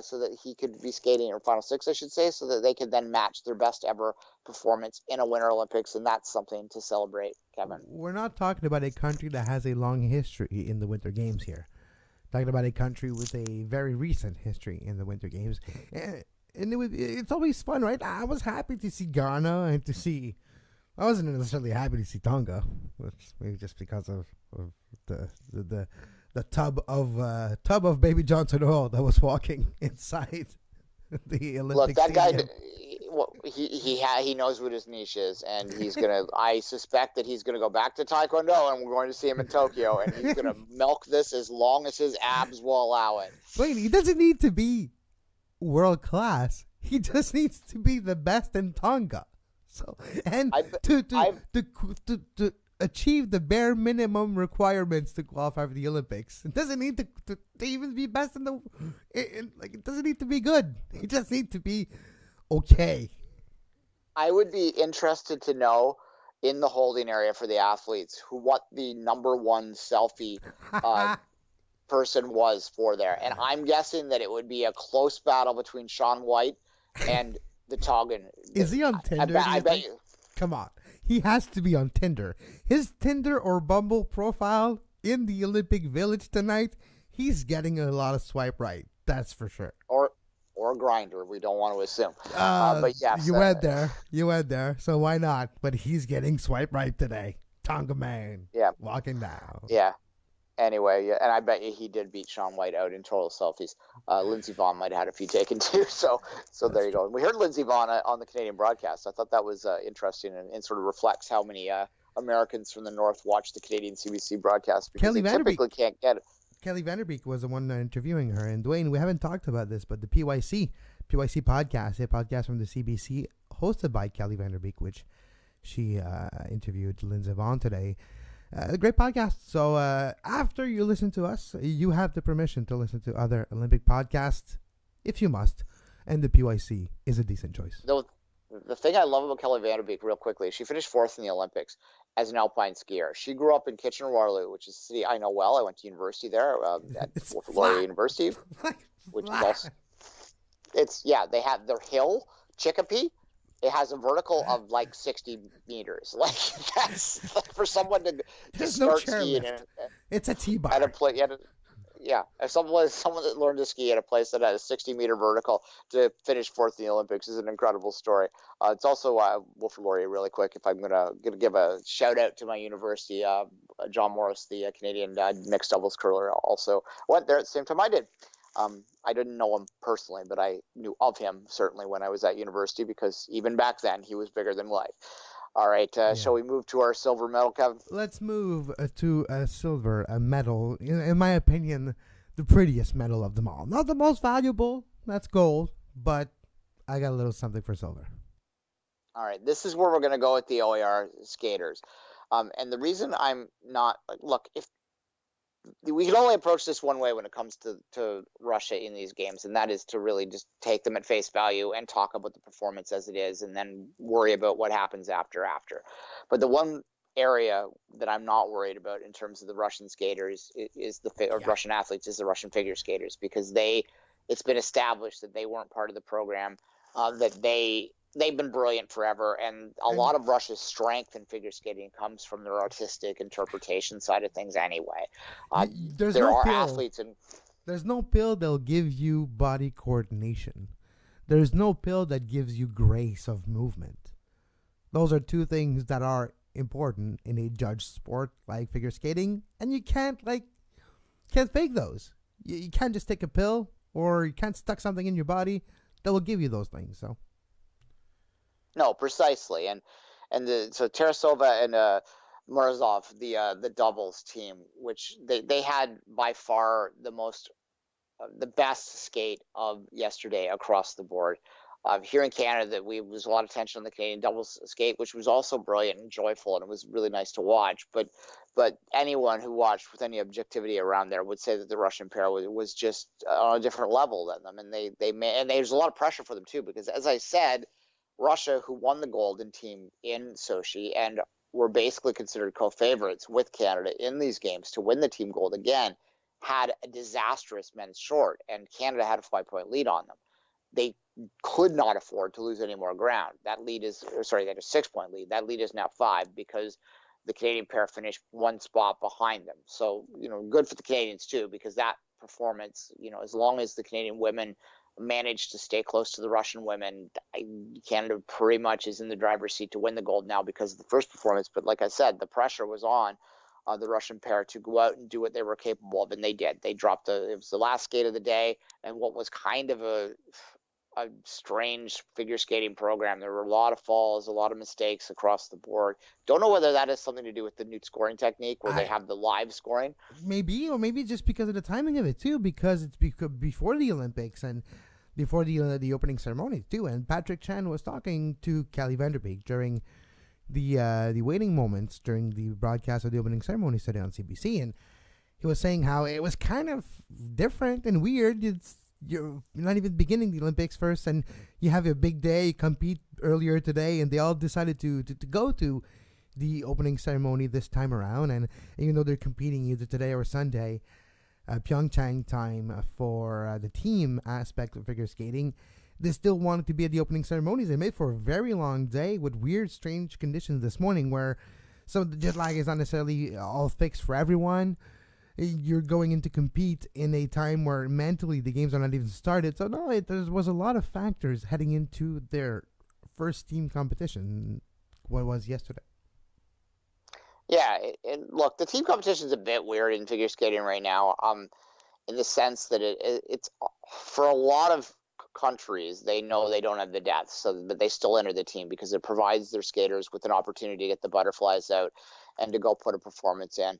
so that he could be skating, or final six, I should say, so that they could then match their best ever performance in a Winter Olympics, and that's something to celebrate, Kevin. We're not talking about a country that has a long history in the Winter Games here. Talking about a country with a very recent history in the Winter Games. And it's always fun, right? I was happy to see Ghana and to see... I wasn't necessarily happy to see Tonga, which maybe just because of the tub of Baby Johnson oil that was walking inside the Olympic Look, that Stadium. guy, he knows what his niche is, and he's gonna. I suspect that he's gonna go back to Taekwondo, and we're going to see him in Tokyo, and he's gonna milk this as long as his abs will allow it. Wait, he doesn't need to be world class. He just needs to be the best in Tonga. So, and to achieve the bare minimum requirements to qualify for the Olympics, it doesn't need to even be best in the. It doesn't need to be good. He just needs to be okay. I would be interested to know, in the holding area for the athletes, what the number one selfie person was for there. And I'm guessing that it would be a close battle between Shaun White and the Tongan. Is he on Tinder? I bet you. Come on. He has to be on Tinder. His Tinder or Bumble profile in the Olympic Village tonight, he's getting a lot of swipe right. That's for sure. Or Grindr. We don't want to assume. But yes. You went there. You went there. So why not? But he's getting swipe right today. Tonga man. Yeah. Walking down. Yeah. Anyway, yeah, and I bet you he did beat Shaun White out in total selfies. Lindsey Vonn might have had a few taken too. So there you go. And we heard Lindsey Vonn on the Canadian broadcast. I thought that was interesting and sort of reflects how many Americans from the North watch the Canadian CBC broadcast, because they typically can't get it. Kelly Vanderbeek was the one interviewing her. And Duane, we haven't talked about this, but the PYC podcast, a podcast from the CBC hosted by Kelly Vanderbeek, which she interviewed Lindsey Vonn today. A great podcast. So after you listen to us, you have the permission to listen to other Olympic podcasts if you must. And the PYC is a decent choice. The thing I love about Kelly Vanderbeek, real quickly, she finished fourth in the Olympics as an alpine skier. She grew up in Kitchener-Waterloo, which is a city I know well. I went to university there at Wilfrid Laurier University, which is also... they have their hill, Chicopee. It has a vertical of like 60 meters. Like, that's for someone to start skiing. It's a T-bar. At a place, if someone that learned to ski at a place that had a 60-meter vertical to finish fourth in the Olympics is an incredible story. It's also Wilfrid Laurier, really quick, if I'm gonna give a shout out to my university. John Morris, the Canadian mixed doubles curler, also went there at the same time I did. I didn't know him personally, but I knew of him certainly when I was at university, because even back then he was bigger than life. All right, shall we move to our silver medal, Kevin? Let's move to a silver, a medal. In my opinion, the prettiest medal of them all. Not the most valuable, that's gold, but I got a little something for silver. All right, this is where we're going to go with the OAR skaters. And the reason I'm not, if we can only approach this one way when it comes to Russia in these games, and that is to really just take them at face value and talk about the performance as it is, and then worry about what happens after. But the one area that I'm not worried about in terms of the Russian skaters Russian athletes is the Russian figure skaters, because it's been established that they weren't part of the program, that they've been brilliant forever, and a lot of Russia's strength in figure skating comes from their artistic interpretation side of things anyway. There's no pill that'll give you body coordination. There's no pill that gives you grace of movement. Those are two things that are important in a judged sport like figure skating, and you can't fake those. You can't just take a pill, or you can't stuck something in your body that will give you those things. So No, precisely, so Tarasova and Morozov, the doubles team, which they had by far the best skate of yesterday across the board. Here in Canada, there was a lot of tension on the Canadian doubles skate, which was also brilliant and joyful, and it was really nice to watch. But anyone who watched with any objectivity around there would say that the Russian pair was just on a different level than them, and there's a lot of pressure for them too, because as I said, Russia, who won the golden team in Sochi and were basically considered co-favorites with Canada in these games to win the team gold again, had a disastrous men's short, and Canada had a 5-point lead on them. They could not afford to lose any more ground. They had a 6-point lead. That lead is now 5 because the Canadian pair finished one spot behind them. So, good for the Canadians too, because that performance, as long as the Canadian women managed to stay close to the Russian women, Canada pretty much is in the driver's seat to win the gold now because of the first performance. But like I said, the pressure was on the Russian pair to go out and do what they were capable of, and they did. They dropped it was the last skate of the day, and what was kind of a strange figure skating program. There were a lot of falls, a lot of mistakes across the board. Don't know whether that has something to do with the new scoring technique where they have the live scoring. Maybe, or maybe just because of the timing of it too, because it's before the Olympics and before the opening ceremony too. And Patrick Chan was talking to Kelly Vanderbeek during the waiting moments during the broadcast of the opening ceremony today on CBC, and he was saying how it was kind of different and weird. You're not even beginning the Olympics first, and you have a big day, you compete earlier today, and they all decided to go to the opening ceremony this time around. And even though they're competing either today or Sunday, PyeongChang time for the team aspect of figure skating, they still wanted to be at the opening ceremonies. They made for a very long day with weird, strange conditions this morning where some of the jet lag is not necessarily all fixed for everyone. You're going in to compete in a time where mentally the games are not even started. So no, there was a lot of factors heading into their first team competition. What was yesterday? Yeah, and look, the team competition is a bit weird in figure skating right now. In the sense that it's for a lot of countries, they know they don't have the depth, but they still enter the team because it provides their skaters with an opportunity to get the butterflies out and to go put a performance in.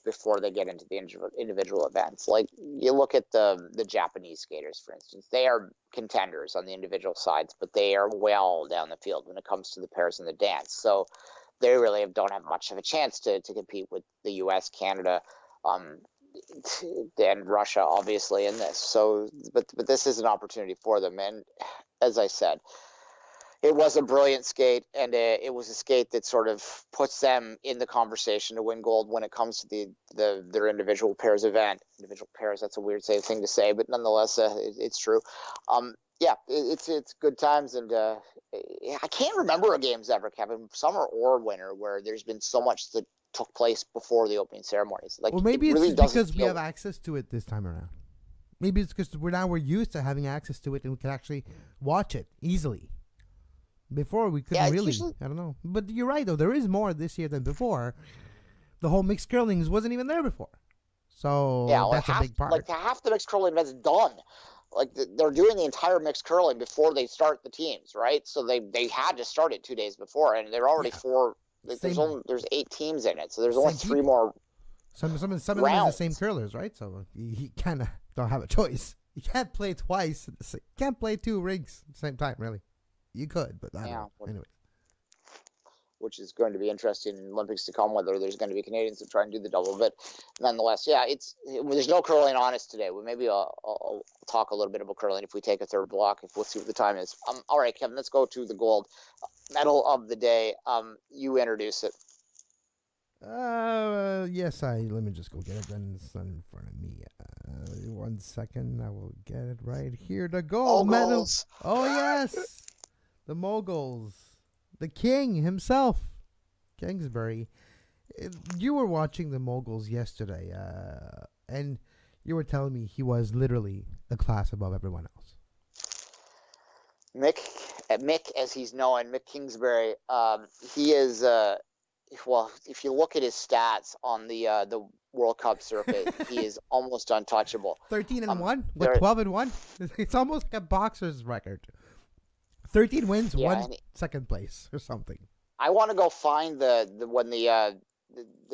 Before they get into the individual events. Like you look at the Japanese skaters, for instance, they are contenders on the individual sides, but they are well down the field when it comes to the pairs and the dance. So they really don't have much of a chance to compete with the U.S., Canada, and Russia, obviously, in this. So, but this is an opportunity for them. And as I said, it was a brilliant skate, and it was a skate that sort of puts them in the conversation to win gold when it comes to their individual pairs event. Individual pairs, that's a weird thing to say, but nonetheless, it's true. It's good times, and I can't remember a games ever, Kevin, summer or winter, where there's been so much that took place before the opening ceremonies. Like, well, maybe it really it's because we have access to it this time around. Maybe it's because we're used to having access to it, and we can actually watch it easily. Before we couldn't really. I don't know. But you're right, though. There is more this year than before. The whole mixed curling wasn't even there before. So that's a big part. Like half the mixed curling event's done. Like they're doing the entire mixed curling before they start the teams, right? So they had to start it 2 days before, and they're already four. There's 8 teams in it, so there's only 3 more. Some of them are the same curlers, right? So you kind of don't have a choice. You can't play twice. You can't play 2 rigs at the same time, really. You could, but I don't know. Anyway. Which is going to be interesting in Olympics to come, whether there's going to be Canadians that try and do the double. But nonetheless, there's no curling on us today. Well, maybe I'll talk a little bit about curling if we take a third block, if we'll see what the time is. All right, Kevin, let's go to the gold medal of the day. You introduce it. Yes, let me just go get it. Then it's not in front of me. 1 second, I will get it right here. The gold medal. Oh, yes. The Moguls, the king himself, Kingsbury. You were watching the Moguls yesterday, and you were telling me he was literally a class above everyone else. Mick, as he's known, Mick Kingsbury, he is well, if you look at his stats on the World Cup circuit, he is almost untouchable. 13-1 with 12-1. It's almost a boxer's record. 13 wins, yeah, one second place or something. I want to go find when the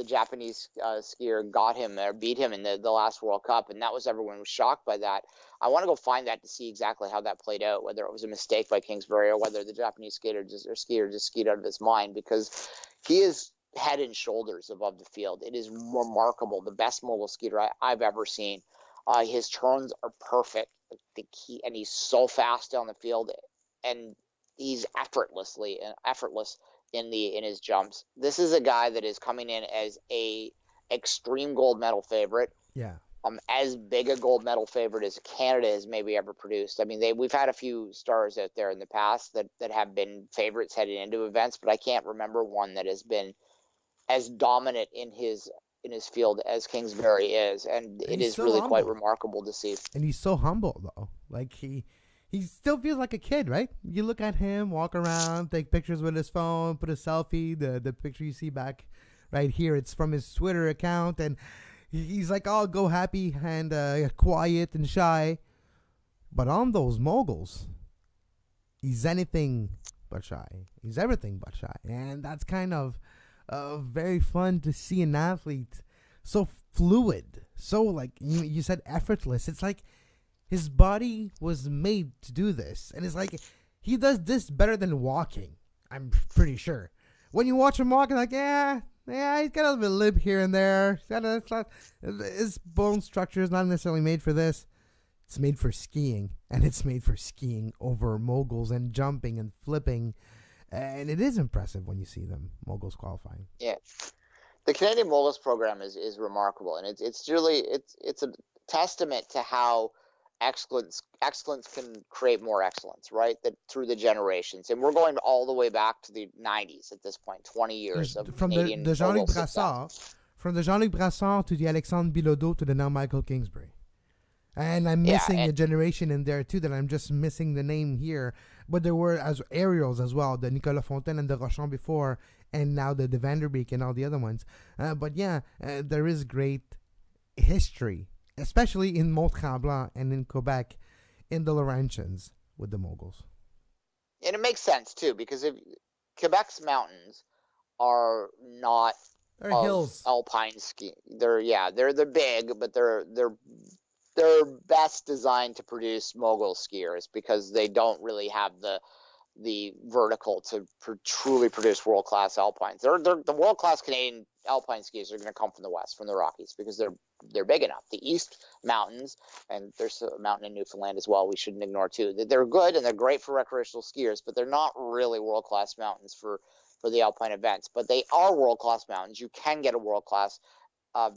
Japanese skier got him or beat him in the last World Cup, and that was everyone was shocked by that. I want to go find that to see exactly how that played out, whether it was a mistake by Kingsbury or whether the Japanese skier just skied out of his mind, because he is head and shoulders above the field. It is remarkable, the best mogul skier I've ever seen. His turns are perfect, and he's so fast down the field, and he's effortless in his jumps. This is a guy that is coming in as a extreme gold medal favorite. Yeah. As big a gold medal favorite as Canada has maybe ever produced. I mean, we've had a few stars out there in the past that have been favorites heading into events, but I can't remember one that has been as dominant in his field as Kingsbury is, and it is so really humble. Quite remarkable to see. And he's so humble though. Like he still feels like a kid, right? You look at him, walk around, take pictures with his phone, put a selfie. The picture you see back right here, it's from his Twitter account, and he's like all go happy and quiet and shy. But on those moguls, he's anything but shy. He's everything but shy. And that's kind of very fun to see an athlete so fluid, so like you said, effortless. It's like his body was made to do this. And it's like he does this better than walking, I'm pretty sure. When you watch him walking, like, yeah, he's got a little bit of lip here and there. His bone structure is not necessarily made for this. It's made for skiing, and it's made for skiing over moguls and jumping and flipping. And it is impressive when you see them, moguls qualifying. Yeah. The Canadian Moguls program is remarkable, and it's really a testament to how excellence can create more excellence, right? That through the generations, and we're going all the way back to the 90s at this point, 20 years of from Canadian the Jean-Luc Brassard, from the Jean-Luc Brassard to the Alexandre Bilodeau to the now Michael Kingsbury. And I'm missing a generation in there too that I'm just missing the name here. But there were as aerials as well, the Nicolas Fontaine and the Rochon before, and now the Vanderbeek and all the other ones. But there is great history, especially in Mont-Tremblant and in Quebec, in the Laurentians with the moguls. And it makes sense too, because if Quebec's mountains are not hills, alpine skiing. They're big, but they're best designed to produce mogul skiers because they don't really have the vertical to truly produce world-class alpines. The world-class Canadian alpine skiers are going to come from the west, from the Rockies, because they're big enough. The East Mountains, and there's a mountain in Newfoundland as well we shouldn't ignore too. They're good and they're great for recreational skiers, but they're not really world-class mountains for the alpine events. But they are world-class mountains. You can get a worldclass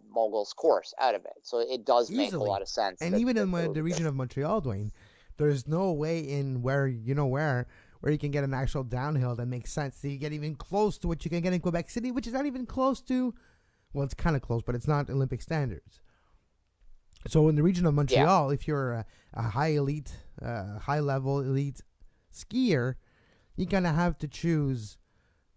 moguls course out of it, so it does make a lot of sense. And even in the region of Montreal, Duane, there's no way in where you can get an actual downhill that makes sense. So you get even close to what you can get in Quebec City, which is not even close to, well, it's kind of close, but it's not Olympic standards. So in the region of Montreal, if you're a high-level elite skier, you kind of have to choose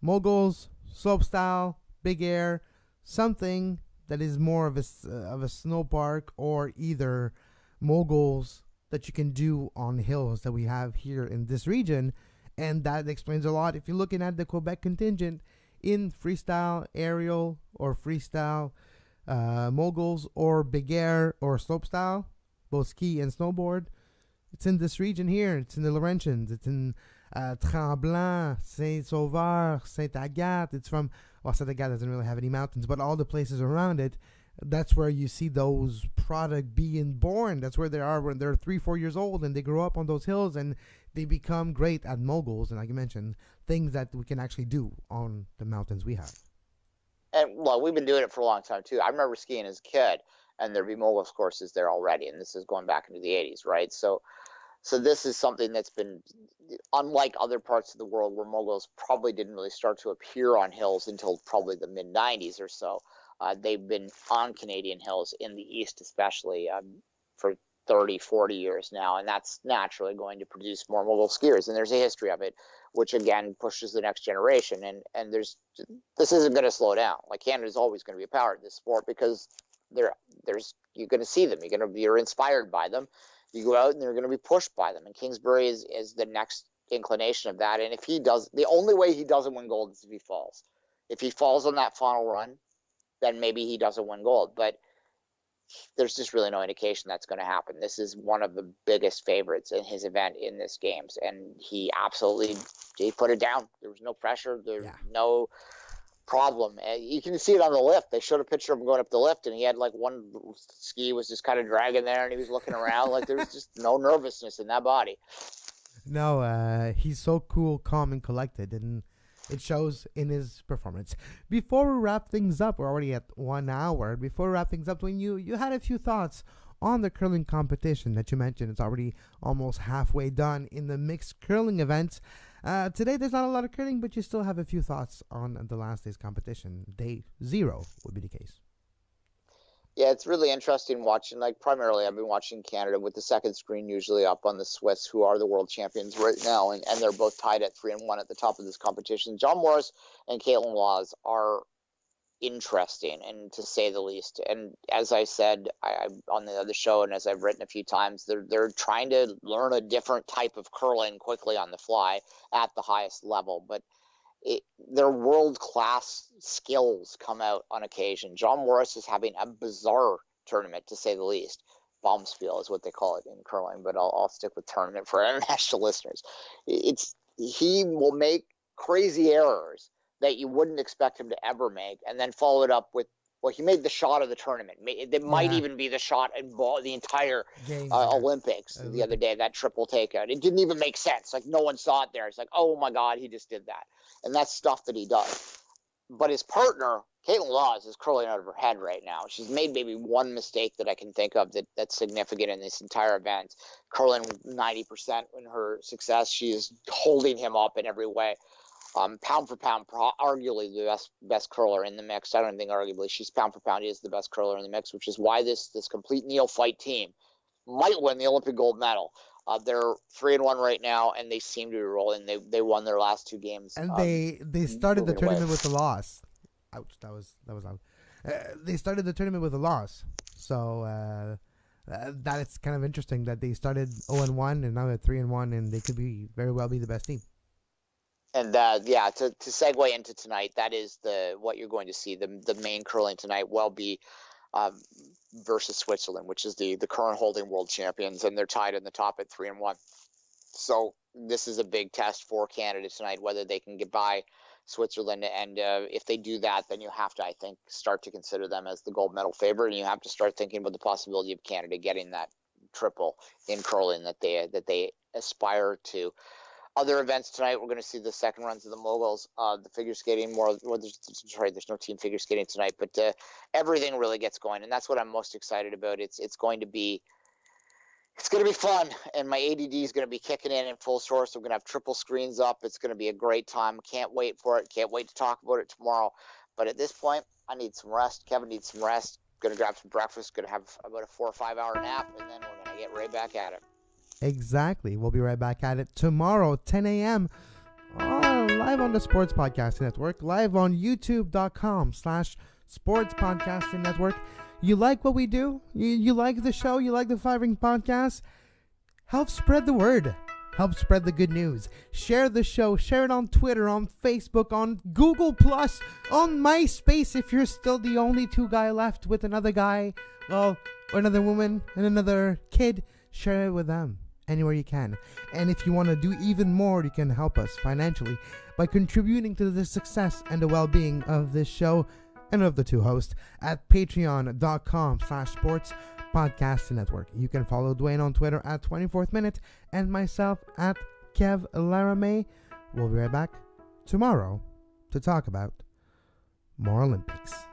moguls, slopestyle, big air, something that is more of a snow park, or either moguls that you can do on hills that we have here in this region. And that explains a lot. If you're looking at the Quebec contingent in freestyle, aerial, or freestyle, moguls, or big air, or slopestyle, both ski and snowboard, it's in this region here. It's in the Laurentians. It's in Tremblant, Saint-Sauveur, Saint-Agathe. It's from, well, Saint-Agathe doesn't really have any mountains, but all the places around it, that's where you see those product being born. That's where they are when they're 3-4 years old, and they grow up on those hills, and they become great at moguls, and like you mentioned, things that we can actually do on the mountains we have. And well, we've been doing it for a long time too. I remember skiing as a kid, and there'd be moguls courses there already, and this is going back into the 80s, right? So this is something that's been, unlike other parts of the world where moguls probably didn't really start to appear on hills until probably the mid-90s or so. They've been on Canadian hills in the East, especially for 30, 40 years now, and that's naturally going to produce more mobile skiers, and there's a history of it, which again pushes the next generation. And this isn't going to slow down. Like, Canada's always going to be a power in this sport because you're going to see them, you're inspired by them, you go out and you're going to be pushed by them, and Kingsbury is the next inclination of that. And if he does, the only way he doesn't win gold is if he falls. If he falls on that final run, then maybe he doesn't win gold, but there's just really no indication that's going to happen. This is one of the biggest favorites in his event in this games, and he put it down. There was no pressure. There's no problem. You can see it on the lift. They showed a picture of him going up the lift, and he had like one ski was just kind of dragging there, and he was looking around like there was just no nervousness in that body. No, he's so cool, calm, and collected, and it shows in his performance. Before we wrap things up, we're already at 1 hour. Before we wrap things up, when you had a few thoughts on the curling competition that you mentioned. It's already almost halfway done in the mixed curling events. Today, there's not a lot of curling, but you still have a few thoughts on the last day's competition. Day 0 would be the case. Yeah, it's really interesting watching. Like, primarily, I've been watching Canada with the second screen usually up on the Swiss, who are the world champions right now, and they're both tied at 3-1 at the top of this competition. John Morris and Caitlin Laws are interesting, and to say the least. And as I said on the other show, and as I've written a few times, they're trying to learn a different type of curling quickly on the fly at the highest level, but their world-class skills come out on occasion. John Morris is having a bizarre tournament, to say the least. Bombspiel is what they call it in curling, but I'll stick with tournament for international listeners. He will make crazy errors that you wouldn't expect him to ever make, and then follow it up with, well, he made the shot of the tournament. It might even be the shot in the entire Olympics the other day, that triple takeout. It didn't even make sense. Like, no one saw it there. It's like, oh my God, he just did that. And that's stuff that he does. But his partner, Caitlin Laws, is curling out of her head right now. She's made maybe one mistake that I can think of that's significant in this entire event. Curling 90% in her success. She is holding him up in every way. Pound for pound, arguably the best curler in the mix. I don't think arguably, she's pound for pound is the best curler in the mix, which is why this complete neophyte team might win the Olympic gold medal. They're 3-1 right now, and they seem to be rolling. They won their last 2 games, and they started the tournament with a loss. Ouch, that was loud. They started the tournament with a loss, so that is kind of interesting that they started 0-1 and now they're 3-1, and they could very well be the best team. And to segue into tonight, that is what you're going to see. The main curling tonight will be versus Switzerland, which is the current holding world champions, and they're tied in the top at 3-1. So this is a big test for Canada tonight, whether they can get by Switzerland. And if they do that, then you have to, I think, start to consider them as the gold medal favorite, and you have to start thinking about the possibility of Canada getting that triple in curling that they aspire to. Other events tonight, we're going to see the second runs of the moguls, the figure skating there's no team figure skating tonight, but everything really gets going, and that's what I'm most excited about. It's going to be fun, and my ADD is going to be kicking in full force. We're going to have triple screens up. It's going to be a great time. Can't wait for it. Can't wait to talk about it tomorrow. But at this point, I need some rest. Kevin needs some rest. Going to grab some breakfast. Going to have about a 4 or 5 hour nap, and then we're going to get right back at it. Exactly. We'll be right back at it tomorrow, 10 a.m. Live on the Sports Podcasting Network, live on youtube.com/Sports Podcasting Network. You like what we do? You like the show? You like the Five Ring Podcast? Help spread the word. Help spread the good news. Share the show. Share it on Twitter, on Facebook, on Google+, on MySpace if you're still the only 2 guy left with another guy, or another woman and another kid. Share it with them anywhere you can. And if you want to do even more, you can help us financially by contributing to the success and the well-being of this show and of the 2 hosts at patreon.com/sports podcasting network. You can follow Duane on Twitter at 24th Minute and myself at Kev Laramee. We'll be right back tomorrow to talk about more Olympics.